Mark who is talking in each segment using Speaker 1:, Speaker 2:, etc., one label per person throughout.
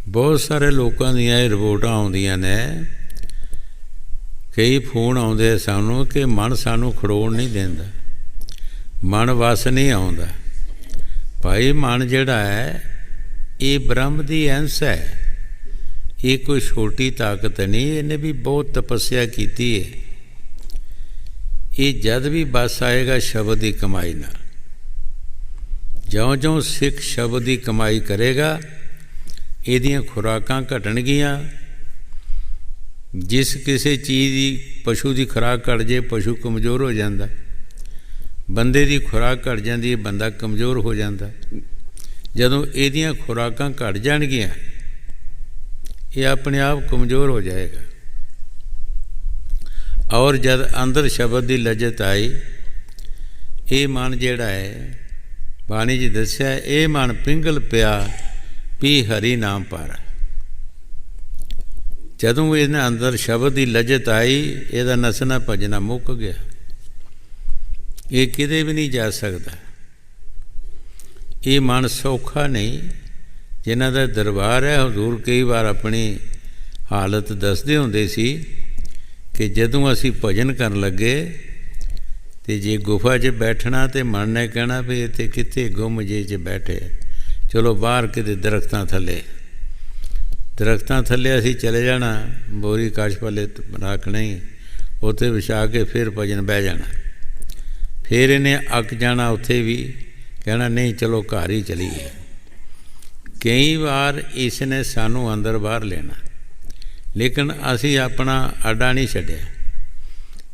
Speaker 1: बहुत सारे लोगों ਦੀਆਂ ਰਿਪੋਰਟਾਂ ਆਉਂਦੀਆਂ ਨੇ, ਕਈ ਫੋਨ ਆਉਂਦੇ ਸਾਨੂੰ ਕਿ ਮਨ ਸਾਨੂੰ ਖੜੋਣ ਨਹੀਂ ਦਿੰਦਾ, ਮਨ ਵਸ ਨਹੀਂ ਆਉਂਦਾ। ਭਾਈ ਮਨ ਜਿਹੜਾ ਹੈ ਇਹ ਬ੍ਰਹਮ ਦੀ ਅੰਸ਼ ਹੈ, ਇਹ ਕੋਈ ਛੋਟੀ ਤਾਕਤ ਨਹੀਂ, ਇਹਨੇ ਵੀ ਬਹੁਤ ਤਪੱਸਿਆ ਕੀਤੀ ਹੈ। ਇਹ ਜਦ ਵੀ ਬਸ ਆਏਗਾ ਸ਼ਬਦ ਦੀ ਕਮਾਈ ਨਾਲ। ਜਿਉਂ-ਜਿਉਂ ਸਿੱਖ ਸ਼ਬਦ ਦੀ ਕਮਾਈ ਕਰੇਗਾ ਇਹਦੀਆਂ ਖੁਰਾਕਾਂ ਘਟਣਗੀਆਂ। ਜਿਸ ਕਿਸੇ ਚੀਜ਼ ਦੀ ਪਸ਼ੂ ਦੀ ਖੁਰਾਕ ਘਟ ਜੇ ਪਸ਼ੂ ਕਮਜ਼ੋਰ ਹੋ ਜਾਂਦਾ, ਬੰਦੇ ਦੀ ਖੁਰਾਕ ਘਟ ਜਾਂਦੀ ਹੈ ਬੰਦਾ ਕਮਜ਼ੋਰ ਹੋ ਜਾਂਦਾ। ਜਦੋਂ ਇਹਦੀਆਂ ਖੁਰਾਕਾਂ ਘਟ ਜਾਣਗੀਆਂ ਇਹ ਆਪਣੇ ਆਪ ਕਮਜ਼ੋਰ ਹੋ ਜਾਏਗਾ। ਔਰ ਜਦ ਅੰਦਰ ਸ਼ਬਦ ਦੀ ਲਜਤ ਆਈ, ਇਹ ਮਨ ਜਿਹੜਾ ਹੈ ਬਾਣੀ 'ਚ ਦੱਸਿਆ, ਇਹ ਮਨ ਪਿੰਗਲ ਪਿਆ ਪੀ ਹਰੀ ਨਾਮ ਪਾਰਾ। ਜਦੋਂ ਇਹਨੇ ਅੰਦਰ ਸ਼ਬਦ ਦੀ ਲਜਤ ਆਈ, ਇਹਦਾ ਨਸਣਾ ਭਜਣਾ ਮੁੱਕ ਗਿਆ, ਇਹ ਕਿਤੇ ਵੀ ਨਹੀਂ ਜਾ ਸਕਦਾ। ਇਹ ਮਨ ਸੌਖਾ ਨਹੀਂ। ਜਿਨ੍ਹਾਂ ਦਾ ਦਰਬਾਰ ਹੈ, ਹਜ਼ੂਰ ਕਈ ਵਾਰ ਆਪਣੀ ਹਾਲਤ ਦੱਸਦੇ ਹੁੰਦੇ ਸੀ ਕਿ ਜਦੋਂ ਅਸੀਂ ਭਜਨ ਕਰਨ ਲੱਗੇ ਤੇ ਜੇ ਗੁਫਾ 'ਚ ਬੈਠਣਾ ਤੇ ਮਨ ਨੇ ਕਹਿਣਾ ਵੀ ਇੱਥੇ ਕਿੱਥੇ ਗੁੰਮ ਜੇ 'ਚ ਬੈਠੇ, ਚਲੋ ਬਾਹਰ ਕਿਤੇ ਦਰਖਤਾਂ ਥੱਲੇ ਅਸੀਂ ਚਲੇ ਜਾਣਾ, ਬੋਰੀ ਕਾਸ਼ ਵਾਲੇ ਰੱਖਣੀ, ਉੱਥੇ ਵਿਛਾ ਕੇ ਫਿਰ ਭਜਨ ਬਹਿ ਜਾਣਾ। ਫਿਰ ਇਹਨੇ ਅੱਕ ਜਾਣਾ, ਉੱਥੇ ਵੀ ਕਹਿਣਾ ਨਹੀਂ ਚਲੋ ਘਰ ਹੀ ਚਲੀਏ। ਕਈ ਵਾਰ ਇਸ ਨੇ ਸਾਨੂੰ ਅੰਦਰ ਬਾਹਰ ਲੈਣਾ, ਲੇਕਿਨ ਅਸੀਂ ਆਪਣਾ ਅੱਡਾ ਨਹੀਂ ਛੱਡਿਆ।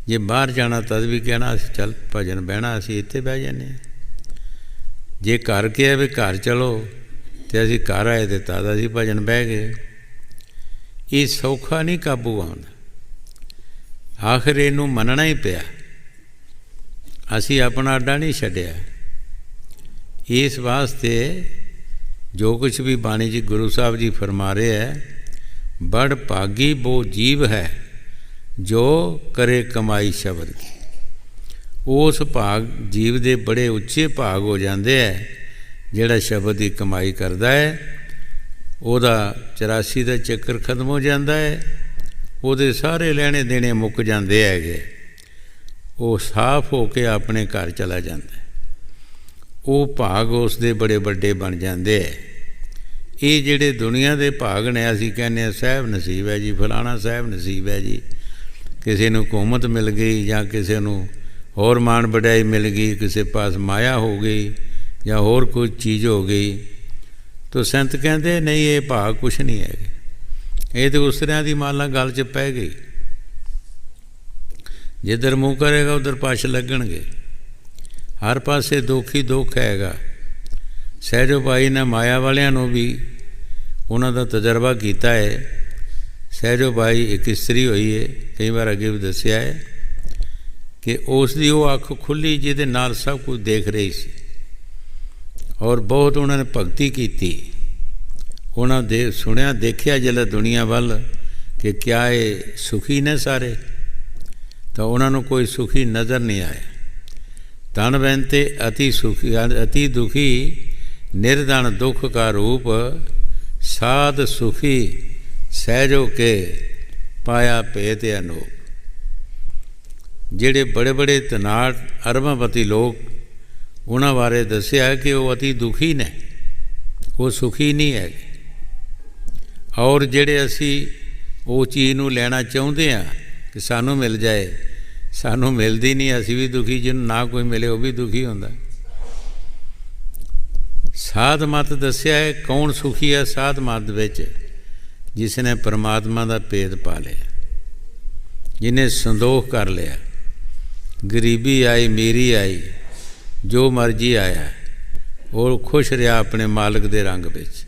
Speaker 1: ਜੇ ਬਾਹਰ ਜਾਣਾ ਤਦ ਵੀ ਕਹਿਣਾ ਅਸੀਂ ਚੱਲ ਭਜਨ ਬਹਿਣਾ, ਅਸੀਂ ਇੱਥੇ ਬਹਿ ਜਾਂਦੇ ਹਾਂ। ਜੇ ਘਰ ਕਿਹਾ ਵੀ ਘਰ ਚਲੋ ਅਤੇ ਅਸੀਂ ਘਰ ਆਏ ਅਤੇ ਤਦ ਅਸੀਂ ਭਜਨ ਬਹਿ ਗਏ। ਇਹ ਸੌਖਾ ਨਹੀਂ ਕਾਬੂ ਆਉਂਦਾ, ਆਖਿਰ ਇਹਨੂੰ ਮੰਨਣਾ ਹੀ ਪਿਆ। ਅਸੀਂ ਆਪਣਾ ਅੱਡਾ ਨਹੀਂ ਛੱਡਿਆ। ਇਸ ਵਾਸਤੇ ਜੋ ਕੁਛ ਵੀ ਬਾਣੀ 'ਚ ਗੁਰੂ ਸਾਹਿਬ ਜੀ ਫਰਮਾ ਰਹੇ ਹੈ, ਬੜ ਭਾਗੀ ਵੋ ਜੀਵ ਹੈ ਜੋ ਕਰੇ ਕਮਾਈ ਸ਼ਬਦ ਕੀ। ਉਸ ਭਾਗ ਜੀਵ ਦੇ ਬੜੇ ਉੱਚੇ ਭਾਗ ਹੋ ਜਾਂਦੇ ਹੈ ਜਿਹੜਾ ਸ਼ਬਦ ਦੀ ਕਮਾਈ ਕਰਦਾ ਹੈ। ਉਹਦਾ 84 ਦਾ ਚੱਕਰ ਖਤਮ ਹੋ ਜਾਂਦਾ ਹੈ, ਉਹਦੇ ਸਾਰੇ ਲੈਣੇ ਦੇਣੇ ਮੁੱਕ ਜਾਂਦੇ ਹੈਗੇ, ਉਹ ਸਾਫ਼ ਹੋ ਕੇ ਆਪਣੇ ਘਰ ਚਲਾ ਜਾਂਦਾ। ਉਹ ਭਾਗ ਉਸ ਦੇ ਬੜੇ ਵੱਡੇ ਬਣ ਜਾਂਦੇ ਹੈ। ਇਹ ਜਿਹੜੇ ਦੁਨੀਆ ਦੇ ਭਾਗ ਨੇ, ਅਸੀਂ ਕਹਿੰਦੇ ਹਾਂ ਸਾਹਿਬ ਨਸੀਬ ਹੈ ਜੀ, ਫਲਾਣਾ ਸਾਹਿਬ ਨਸੀਬ ਹੈ ਜੀ, ਕਿਸੇ ਨੂੰ ਹਕੂਮਤ ਮਿਲ ਗਈ ਜਾਂ ਕਿਸੇ ਨੂੰ ਹੋਰ ਮਾਣ ਵਡਿਆਈ ਮਿਲ ਗਈ, ਕਿਸੇ ਪਾਸ ਮਾਇਆ ਹੋ ਗਈ ਜਾਂ ਹੋਰ ਕੋਈ ਚੀਜ਼ ਹੋ ਗਈ, ਤਾਂ ਸੰਤ ਕਹਿੰਦੇ ਨਹੀਂ ਇਹ ਭਾਗ ਕੁਛ ਨਹੀਂ ਹੈਗੇ, ਇਹ ਤਾਂ ਉਸ ਤਰ੍ਹਾਂ ਦੀ ਮਾਲਾ ਗਲ 'ਚ ਪੈ ਗਈ। ਜਿੱਧਰ ਮੂੰਹ ਕਰੇਗਾ ਉੱਧਰ ਪਛ ਲੱਗਣਗੇ, ਹਰ ਪਾਸੇ ਦੁੱਖ ਹੀ ਦੁੱਖ ਹੈਗਾ। ਸਹਿਜੋ ਭਾਈ ਨੇ ਮਾਇਆ ਵਾਲਿਆਂ ਨੂੰ ਵੀ ਉਹਨਾਂ ਦਾ ਤਜਰਬਾ ਕੀਤਾ ਹੈ। ਸਹਿਜੋ ਭਾਈ ਇੱਕ ਇਸਤਰੀ ਹੋਈ ਹੈ, ਕਈ ਵਾਰ ਅੱਗੇ ਵੀ ਦੱਸਿਆ ਹੈ ਕਿ ਉਸ ਦੀ ਉਹ ਅੱਖ ਖੁੱਲ੍ਹੀ ਜਿਹਦੇ ਨਾਲ ਸਭ ਕੁਝ ਦੇਖ ਰਹੀ ਸੀ, ਔਰ ਬਹੁਤ ਉਹਨਾਂ ਨੇ ਭਗਤੀ ਕੀਤੀ। ਉਹਨਾਂ ਦੇ ਸੁਣਿਆ ਦੇਖਿਆ ਜਿਹੜਾ ਦੁਨੀਆ ਵੱਲ ਕਿ ਕਿਆ ਇਹ ਸੁਖੀ ਨੇ ਸਾਰੇ, ਤਾਂ ਉਹਨਾਂ ਨੂੰ ਕੋਈ ਸੁਖੀ ਨਜ਼ਰ ਨਹੀਂ ਆਇਆ। ਤਨ ਬੈਨਤੇ ਅਤੀ ਸੁਖੀ ਅਤੀ ਦੁਖੀ ਨਿਰਧਨ ਦੁੱਖ ਕਾ ਰੂਪ, ਸਾਧ ਸੁਖੀ ਸਹਿਜੋ ਕੇ ਪਾਇਆ ਭੇਤ ਅਨੂਪ। ਜਿਹੜੇ ਬੜੇ ਬੜੇ ਧਨਾੜ ਅਰਬਾਂਪਤੀ ਲੋਕ, ਉਹਨਾਂ ਬਾਰੇ ਦੱਸਿਆ ਕਿ ਉਹ ਅਤੀ ਦੁਖੀ ਨੇ, ਉਹ ਸੁਖੀ ਨਹੀਂ ਹੈਗੇ। ਔਰ ਜਿਹੜੇ ਅਸੀਂ ਉਹ ਚੀਜ਼ ਨੂੰ ਲੈਣਾ ਚਾਹੁੰਦੇ ਹਾਂ ਕਿ ਸਾਨੂੰ ਮਿਲ ਜਾਏ, ਸਾਨੂੰ ਮਿਲਦੀ ਨਹੀਂ, ਅਸੀਂ ਵੀ ਦੁਖੀ। ਜਿਹਨੂੰ ਨਾ ਕੋਈ ਮਿਲੇ ਉਹ ਵੀ ਦੁਖੀ ਹੁੰਦਾ। ਸਾਧ ਮਤ ਦੱਸਿਆ ਹੈ ਕੌਣ ਸੁਖੀ ਹੈ ਸਾਧ ਮਤ ਵਿੱਚ, ਜਿਸ ਨੇ ਪਰਮਾਤਮਾ ਦਾ ਭੇਦ ਪਾ ਲਿਆ, ਜਿਹਨੇ ਸੰਦੋਖ ਕਰ ਲਿਆ। ਗਰੀਬੀ ਆਈ ਮੇਰੀ ਆਈ, ਜੋ ਮਰਜ਼ੀ ਆਇਆ, ਉਹ ਖੁਸ਼ ਰਿਹਾ ਆਪਣੇ ਮਾਲਕ ਦੇ ਰੰਗ ਵਿੱਚ,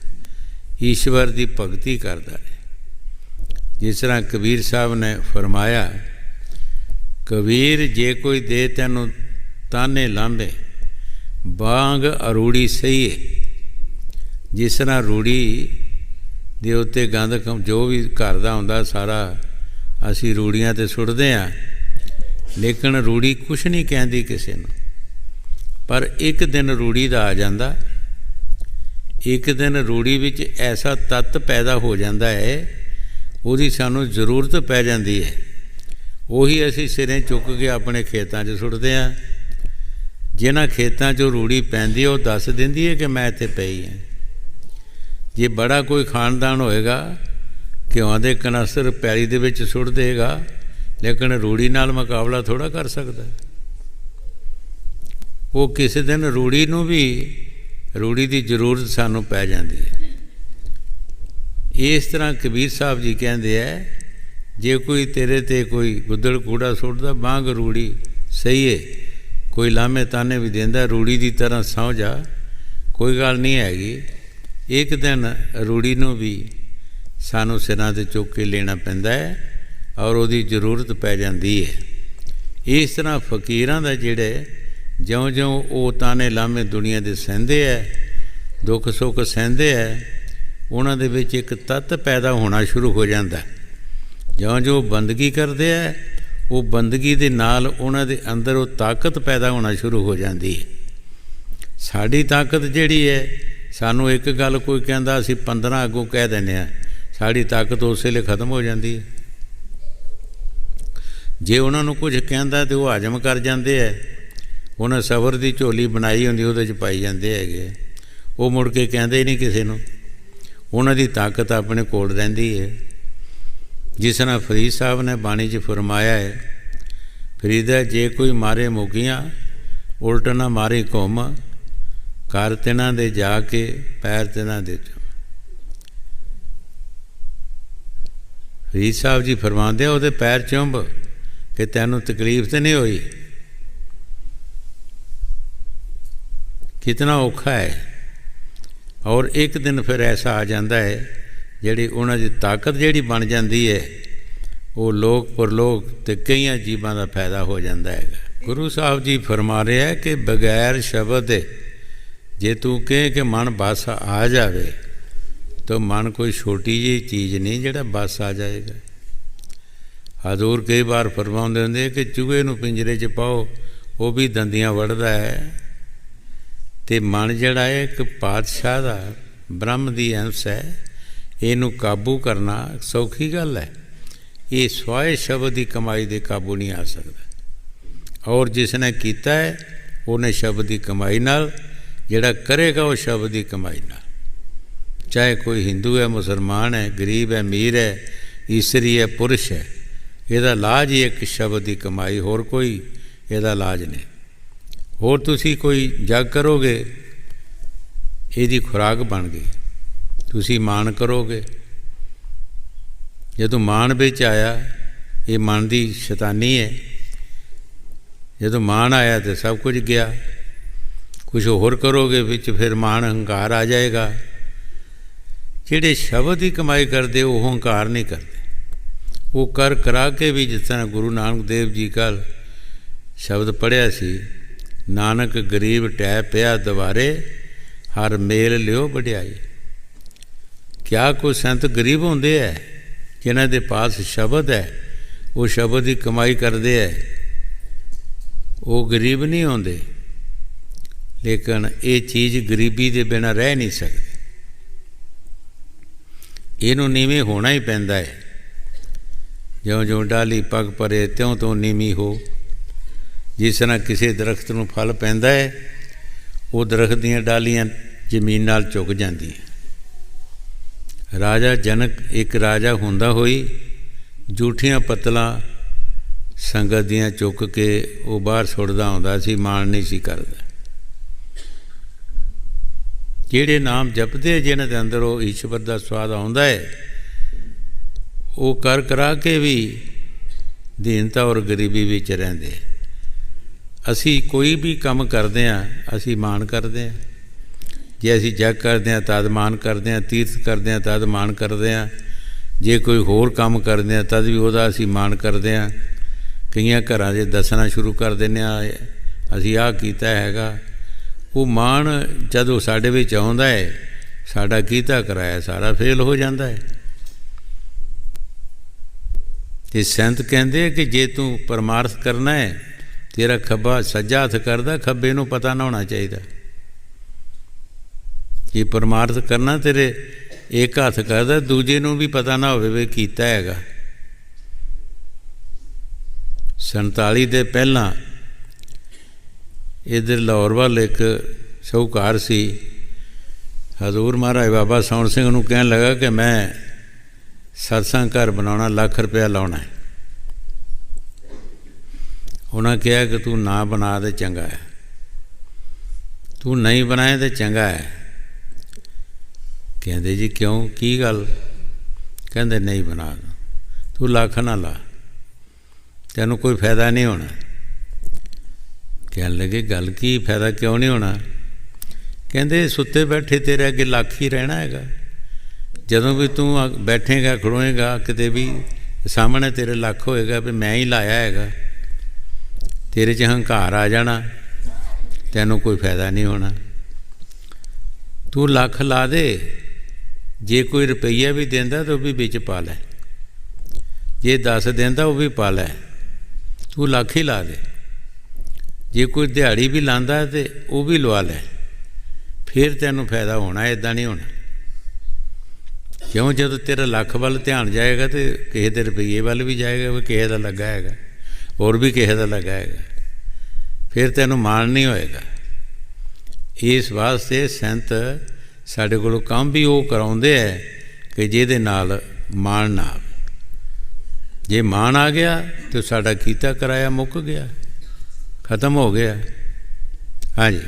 Speaker 1: ਈਸ਼ਵਰ ਦੀ ਭਗਤੀ ਕਰਦਾ ਰਿਹਾ। ਜਿਸ ਤਰ੍ਹਾਂ ਕਬੀਰ ਸਾਹਿਬ ਨੇ ਫਰਮਾਇਆ, ਕਬੀਰ ਜੇ ਕੋਈ ਦੇ ਤੈਨੂੰ ਤਾਨੇ ਲਾਂਭੇ, ਬਾਂਗ ਅਰੂੜੀ ਸਹੀਏ। ਜਿਸ ਤਰ੍ਹਾਂ ਰੂੜੀ ਦੇ ਉੱਤੇ ਗੰਦ ਜੋ ਵੀ ਘਰ ਦਾ ਹੁੰਦਾ ਸਾਰਾ ਅਸੀਂ ਰੂੜੀਆਂ 'ਤੇ ਸੁੱਟਦੇ ਹਾਂ, ਲੇਕਿਨ ਰੂੜੀ ਕੁਛ ਨਹੀਂ ਕਹਿੰਦੀ ਕਿਸੇ ਨੂੰ। ਪਰ ਇੱਕ ਦਿਨ ਰੂੜੀ ਦਾ ਆ ਜਾਂਦਾ, ਇੱਕ ਦਿਨ ਰੂੜੀ ਵਿੱਚ ਐਸਾ ਤੱਤ ਪੈਦਾ ਹੋ ਜਾਂਦਾ ਹੈ, ਉਹਦੀ ਸਾਨੂੰ ਜ਼ਰੂਰਤ ਪੈ ਜਾਂਦੀ ਹੈ। ਉਹੀ ਅਸੀਂ ਸਿਰੇ ਚੁੱਕ ਕੇ ਆਪਣੇ ਖੇਤਾਂ 'ਚ ਸੁੱਟਦੇ ਹਾਂ। ਜਿਨ੍ਹਾਂ ਖੇਤਾਂ 'ਚੋਂ ਰੂੜੀ ਪੈਂਦੀ ਹੈ ਉਹ ਦੱਸ ਦਿੰਦੀ ਹੈ ਕਿ ਮੈਂ ਇੱਥੇ ਪਈ ਹਾਂ। ਜੇ ਬੜਾ ਕੋਈ ਖਾਨਦਾਨ ਹੋਏਗਾ, ਘਿਓਆਂ ਦੇ ਕਨਾਸਰ ਪੈਲੀ ਦੇ ਵਿੱਚ ਸੁੱਟ ਦੇਗਾ, ਲੇਕਿਨ ਰੂੜੀ ਨਾਲ ਮੁਕਾਬਲਾ ਥੋੜ੍ਹਾ ਕਰ ਸਕਦਾ। ਉਹ ਕਿਸੇ ਦਿਨ ਰੂੜੀ ਨੂੰ ਵੀ, ਰੂੜੀ ਦੀ ਜ਼ਰੂਰਤ ਸਾਨੂੰ ਪੈ ਜਾਂਦੀ ਹੈ। ਇਸ ਤਰ੍ਹਾਂ ਕਬੀਰ ਸਾਹਿਬ ਜੀ ਕਹਿੰਦੇ ਹੈ, ਜੇ ਕੋਈ ਤੇਰੇ 'ਤੇ ਕੋਈ ਗੁੱਦੜ ਕੂੜਾ ਸੁੱਟਦਾ, ਵਾਂਗ ਰੂੜੀ ਸਹੀ ਹੈ, ਕੋਈ ਲਾਮੇ ਤਾਨੇ ਵੀ ਦਿੰਦਾ, ਰੂੜੀ ਦੀ ਤਰ੍ਹਾਂ ਸੌਂ ਜਾ, ਕੋਈ ਗੱਲ ਨਹੀਂ ਹੈਗੀ। ਇੱਕ ਦਿਨ ਰੂੜੀ ਨੂੰ ਵੀ ਸਾਨੂੰ ਸਿਰਾਂ 'ਤੇ ਚੁੱਕ ਕੇ ਲੈਣਾ ਪੈਂਦਾ ਹੈ ਔਰ ਉਹਦੀ ਜ਼ਰੂਰਤ ਪੈ ਜਾਂਦੀ ਹੈ। ਇਸ ਤਰ੍ਹਾਂ ਫਕੀਰਾਂ ਦਾ ਜਿਹੜੇ ਜਿਉਂ-ਜਿਉਂ ਉਹ ਤਾਨੇ ਲਾਮੇ ਦੁਨੀਆ ਦੇ ਸਹਿੰਦੇ ਹੈ, ਦੁੱਖ ਸੁੱਖ ਸਹਿੰਦੇ ਹੈ, ਉਹਨਾਂ ਦੇ ਵਿੱਚ ਇੱਕ ਤੱਤ ਪੈਦਾ ਹੋਣਾ ਸ਼ੁਰੂ ਹੋ ਜਾਂਦਾ। ਜਿਉਂ-ਜਿਉਂ ਬੰਦਗੀ ਕਰਦੇ ਹੈ, ਉਹ ਬੰਦਗੀ ਦੇ ਨਾਲ ਉਹਨਾਂ ਦੇ ਅੰਦਰ ਉਹ ਤਾਕਤ ਪੈਦਾ ਹੋਣਾ ਸ਼ੁਰੂ ਹੋ ਜਾਂਦੀ ਹੈ। ਸਾਡੀ ਤਾਕਤ ਜਿਹੜੀ ਹੈ, ਸਾਨੂੰ ਇੱਕ ਗੱਲ ਕੋਈ ਕਹਿੰਦਾ, ਅਸੀਂ 15 ਅੱਗੋਂ ਕਹਿ ਦਿੰਦੇ ਹਾਂ, ਸਾਡੀ ਤਾਕਤ ਉਸ ਵੇਲੇ ਖਤਮ ਹੋ ਜਾਂਦੀ ਹੈ। ਜੇ ਉਹਨਾਂ ਨੂੰ ਕੁਝ ਕਹਿੰਦਾ ਤਾਂ ਉਹ ਹਜ਼ਮ ਕਰ ਜਾਂਦੇ ਹੈ। ਉਹਨਾਂ ਸਬਰ ਦੀ ਝੋਲੀ ਬਣਾਈ ਹੁੰਦੀ, ਉਹਦੇ 'ਚ ਪਾਈ ਜਾਂਦੇ ਹੈਗੇ, ਉਹ ਮੁੜ ਕੇ ਕਹਿੰਦੇ ਹੀ ਨਹੀਂ ਕਿਸੇ ਨੂੰ। ਉਹਨਾਂ ਦੀ ਤਾਕਤ ਆਪਣੇ ਕੋਲ ਰਹਿੰਦੀ ਹੈ। ਜਿਸ ਤਰ੍ਹਾਂ ਫਰੀਦ ਸਾਹਿਬ ਨੇ ਬਾਣੀ 'ਚ ਫਰਮਾਇਆ ਹੈ, ਫਰੀਦਾ ਜੇ ਕੋਈ ਮਾਰੇ ਮੁਕੀਆਂ, ਉਲਟ ਨਾ ਮਾਰੀ ਘੁੰਮ, ਘਰ ਤਿਨਾਂ ਦੇ ਜਾ ਕੇ ਪੈਰ ਤਿਨਾਂ ਦੇ ਚੁੰਮ। ਫਰੀਦ ਸਾਹਿਬ ਜੀ ਫਰਮਾਉਂਦੇ, ਉਹਦੇ ਪੈਰ ਚੁੰਬ ਕਿ ਤੈਨੂੰ ਤਕਲੀਫ ਤਾਂ ਨਹੀਂ ਹੋਈ। ਕਿਤਨਾ ਔਖਾ ਹੈ। ਔਰ ਇੱਕ ਦਿਨ ਫਿਰ ਐਸਾ ਆ ਜਾਂਦਾ ਹੈ, ਜਿਹੜੀ ਉਹਨਾਂ ਦੀ ਤਾਕਤ ਜਿਹੜੀ ਬਣ ਜਾਂਦੀ ਹੈ, ਉਹ ਲੋਕ ਪਰਲੋਕ ਅਤੇ ਕਈਆਂ ਜੀਵਾਂ ਦਾ ਫਾਇਦਾ ਹੋ ਜਾਂਦਾ ਹੈਗਾ। ਗੁਰੂ ਸਾਹਿਬ ਜੀ ਫਰਮਾ ਰਿਹਾ ਕਿ ਬਗੈਰ ਸ਼ਬਦ ਦੇ ਜੇ ਤੂੰ ਕਹੇ ਕਿ ਮਨ ਬਸ ਆ ਜਾਵੇ, ਤਾਂ ਮਨ ਕੋਈ ਛੋਟੀ ਜਿਹੀ ਚੀਜ਼ ਨਹੀਂ ਜਿਹੜਾ ਬਸ ਆ ਜਾਏਗਾ। ਹਜ਼ੂਰ ਕਈ ਵਾਰ ਫਰਮਾਉਂਦੇ ਹੁੰਦੇ ਕਿ ਚੂਹੇ ਨੂੰ ਪਿੰਜਰੇ 'ਚ ਪਾਓ, ਉਹ ਵੀ ਦੰਦੀਆਂ ਵੱਢਦਾ ਹੈ। ਅਤੇ ਮਨ ਜਿਹੜਾ ਹੈ ਇੱਕ ਪਾਤਸ਼ਾਹ ਦਾ, ਬ੍ਰਹਮ ਦੀ ਅੰਸ਼ ਹੈ, ਇਹਨੂੰ ਕਾਬੂ ਕਰਨਾ ਸੌਖੀ ਗੱਲ ਹੈ। ਇਹ ਸਵਾਏ ਸ਼ਬਦ ਦੀ ਕਮਾਈ ਦੇ ਕਾਬੂ ਨਹੀਂ ਆ ਸਕਦਾ। ਔਰ ਜਿਸ ਨੇ ਕੀਤਾ ਹੈ, ਉਹਨੇ ਸ਼ਬਦ ਦੀ ਕਮਾਈ ਨਾਲ, ਜਿਹੜਾ ਕਰੇਗਾ ਉਹ ਸ਼ਬਦ ਦੀ ਕਮਾਈ ਨਾਲ, ਚਾਹੇ ਕੋਈ ਹਿੰਦੂ ਹੈ, ਮੁਸਲਮਾਨ ਹੈ, ਗਰੀਬ ਹੈ, ਅਮੀਰ ਹੈ, ਇਸਤਰੀ ਹੈ, ਪੁਰਸ਼ ਹੈ, ਇਹਦਾ ਇਲਾਜ ਹੀ ਇੱਕ ਸ਼ਬਦ ਦੀ ਕਮਾਈ, ਹੋਰ ਕੋਈ ਇਹਦਾ ਇਲਾਜ ਨਹੀਂ। ਹੋਰ ਤੁਸੀਂ ਕੋਈ ਜਗ ਕਰੋਗੇ, ਇਹਦੀ ਖੁਰਾਕ ਬਣ ਗਈ, ਤੁਸੀਂ ਮਾਣ ਕਰੋਗੇ। ਜਦੋਂ ਮਾਣ ਵਿੱਚ ਆਇਆ, ਇਹ ਮਨ ਦੀ ਸ਼ੈਤਾਨੀ ਹੈ, ਜਦੋਂ ਮਾਣ ਆਇਆ ਤਾਂ ਸਭ ਕੁਝ ਗਿਆ। ਕੁਛ ਹੋਰ ਕਰੋਗੇ ਵਿੱਚ ਫਿਰ ਮਾਣ ਹੰਕਾਰ ਆ ਜਾਏਗਾ। ਜਿਹੜੇ ਸ਼ਬਦ ਦੀ ਕਮਾਈ ਕਰਦੇ ਉਹ ਹੰਕਾਰ ਨਹੀਂ ਕਰਦੇ, ਉਹ ਕਰ ਕਰਾ ਕੇ ਵੀ, ਜਿਸ ਤਰ੍ਹਾਂ ਗੁਰੂ ਨਾਨਕ ਦੇਵ ਜੀ ਕੱਲ੍ਹ ਸ਼ਬਦ ਪੜ੍ਹਿਆ ਸੀ, ਨਾਨਕ ਗਰੀਬ ਟਹਿ ਪਿਆ ਦੁਆਰੇ, ਹਰ ਮੇਲ ਲਿਓ ਵਡਿਆਈ। ਕਿਆ ਕੋਈ ਸੰਤ ਗਰੀਬ ਹੁੰਦੇ ਹੈ ਜਿਨ੍ਹਾਂ ਦੇ ਪਾਸ ਸ਼ਬਦ ਹੈ, ਉਹ ਸ਼ਬਦ ਦੀ ਕਮਾਈ ਕਰਦੇ ਹੈ, ਉਹ ਗਰੀਬ ਨਹੀਂ ਹੁੰਦੇ। ਲੇਕਿਨ ਇਹ ਚੀਜ਼ ਗਰੀਬੀ ਦੇ ਬਿਨਾਂ ਰਹਿ ਨਹੀਂ ਸਕਦੀ, ਇਹਨੂੰ ਨੀਵੇਂ ਹੋਣਾ ਹੀ ਪੈਂਦਾ ਹੈ। ਜਿਉਂ-ਜਿਉਂ ਡਾਲੀ ਪੱਗ ਭਰੇ, ਤਿਉਂ-ਤਿਉਂ ਨੀਵੀਂ ਹੋ। ਜਿਸ ਤਰ੍ਹਾਂ ਕਿਸੇ ਦਰਖਤ ਨੂੰ ਫਲ ਪੈਂਦਾ ਹੈ, ਉਹ ਦਰਖਤ ਦੀਆਂ ਡਾਲੀਆਂ ਜ਼ਮੀਨ ਨਾਲ ਝੁਕ ਜਾਂਦੀਆਂ। ਰਾਜਾ ਜਨਕ ਇੱਕ ਰਾਜਾ ਹੁੰਦਾ ਹੋਈ, ਜੂਠੀਆਂ ਪੱਤਲਾਂ ਸੰਗਤ ਦੀਆਂ ਚੁੱਕ ਕੇ ਉਹ ਬਾਹਰ ਸੁੱਟਦਾ ਹੁੰਦਾ ਸੀ, ਮਾਣ ਨਹੀਂ ਸੀ ਕਰਦਾ। ਜਿਹੜੇ ਨਾਮ ਜਪਦੇ, ਜਿਹਨਾਂ ਦੇ ਅੰਦਰ ਉਹ ਈਸ਼ਵਰ ਦਾ ਸਵਾਦ ਆਉਂਦਾ ਹੈ, ਉਹ ਕਰ ਕਰਾ ਕੇ ਵੀ ਦੀਨਤਾ ਔਰ ਗਰੀਬੀ ਵਿੱਚ ਰਹਿੰਦੇ। ਅਸੀਂ ਕੋਈ ਵੀ ਕੰਮ ਕਰਦੇ ਹਾਂ, ਅਸੀਂ ਮਾਣ ਕਰਦੇ ਹਾਂ। ਜੇ ਅਸੀਂ ਜਗ ਕਰਦੇ ਹਾਂ ਤਦ ਮਾਣ ਕਰਦੇ ਹਾਂ, ਤੀਰਥ ਕਰਦੇ ਹਾਂ ਤਦ ਮਾਣ ਕਰਦੇ ਹਾਂ, ਜੇ ਕੋਈ ਹੋਰ ਕੰਮ ਕਰਦੇ ਹਾਂ ਤਦ ਵੀ ਉਹਦਾ ਅਸੀਂ ਮਾਣ ਕਰਦੇ ਹਾਂ। ਕਈਆਂ ਘਰਾਂ 'ਚ ਦੱਸਣਾ ਸ਼ੁਰੂ ਕਰ ਦਿੰਦੇ ਹਾਂ, ਅਸੀਂ ਆਹ ਕੀਤਾ ਹੈਗਾ। ਉਹ ਮਾਣ ਜਦੋਂ ਸਾਡੇ ਵਿੱਚ ਆਉਂਦਾ ਹੈ, ਸਾਡਾ ਕੀਤਾ ਕਰਾਇਆ ਸਾਰਾ ਫੇਲ ਹੋ ਜਾਂਦਾ ਹੈ। ਅਤੇ ਸੰਤ ਕਹਿੰਦੇ ਕਿ ਜੇ ਤੂੰ ਪਰਮਾਰਥ ਕਰਨਾ ਹੈ, ਤੇਰਾ ਖੱਬਾ ਸੱਜਾ ਹੱਥ ਕਰਦਾ, ਖੱਬੇ ਨੂੰ ਪਤਾ ਨਾ ਹੋਣਾ ਚਾਹੀਦਾ। ये परमार्थ करना तेरे एक हੱਥ करदा, दूजे ਨੂੰ भी पता ना होवे भी कीता हैगा। 47 ਦੇ ਪਹਿਲਾਂ इधर लाहौर वाल एक साहूकार सी, हजूर महाराज बाबा सौण सिंह नूं कहन लगा कि मैं सत्संग घर बनाना, लाख रुपया लाउणा है। उन्हें कहा कि तू ना बना दे चंगा है, तू नहीं बनाए तो चंगा है। कहते जी क्यों, की गल? कहते नहीं बना दो, तू लाख ना ला, तेनों कोई फायदा नहीं होना। कह लगे गल की फायदा क्यों नहीं होना? कहते सुते बैठे तेरे अगे लाख ही रहना हैगा, जदों भी तू बैठेगा खड़ोएगा किते भी सामने तेरे लाख होएगा भी मैं ही लाया हैगा, तेरे च हंकार आ जाना, तेनों कोई फायदा नहीं होना। तू लाख ला दे, जे कोई रुपया भी देंदा तो भी बिच पा लै, जे 10 देंदा वो भी पा लै, तू लाख ही ला दे। जे कोई दिहाड़ी भी लांदा तो वो भी लवा लै, फिर तेनों फायदा होना, इदा नहीं होना। क्यों, जो तेरा लख वाल ध्यान जाएगा तो किसी के रुपये वाल भी जाएगा, भी किसी का लगा है और भी किसी का लगा है, फिर तेनों मान नहीं होएगा। इस वास्ते संत साढ़े कोलों काम भी वो कराउंदे है कि जिहदे नाल मान ना आवे। जे मान आ गया तो साडा कीता कराया मुक गया, खत्म हो गया। हाँ जी।